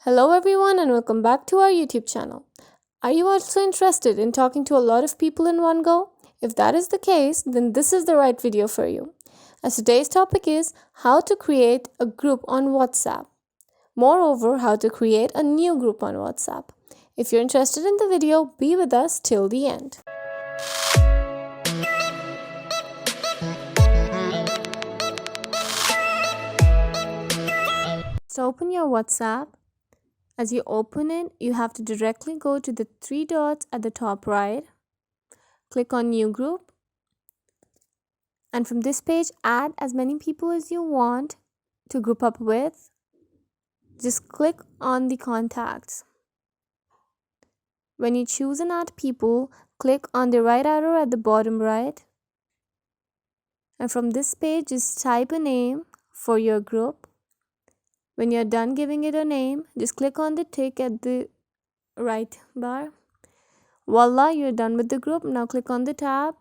Hello everyone and welcome back to our YouTube channel. Are you also interested in talking to a lot of people in one go? If that is the case, then this is the right video for you. As today's topic is how to create a group on WhatsApp. Moreover, how to create a new group on WhatsApp. If you're interested in the video, be with us till the end. So open your WhatsApp. As you open it, you have to directly go to the three dots at the top right. Click on New Group. And from this page, add as many people as you want to group up with. Just click on the contacts. When you choose and add people, click on the right arrow at the bottom right. And from this page, just type a name for your group. When you're done giving it a name, just click on the tick at the right bar. Voila, you're done with the group. Now click on the tab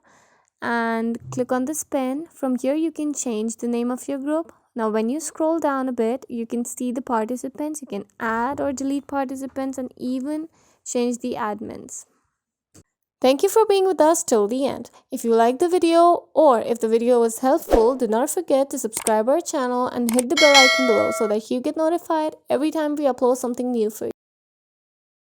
and click on the spin. From here, you can change the name of your group. Now, when you scroll down a bit, you can see the participants. You can add or delete participants and even change the admins. Thank you for being with us till the end. If you liked the video or if the video was helpful, do not forget to subscribe our channel and hit the bell icon below so that you get notified every time we upload something new for you.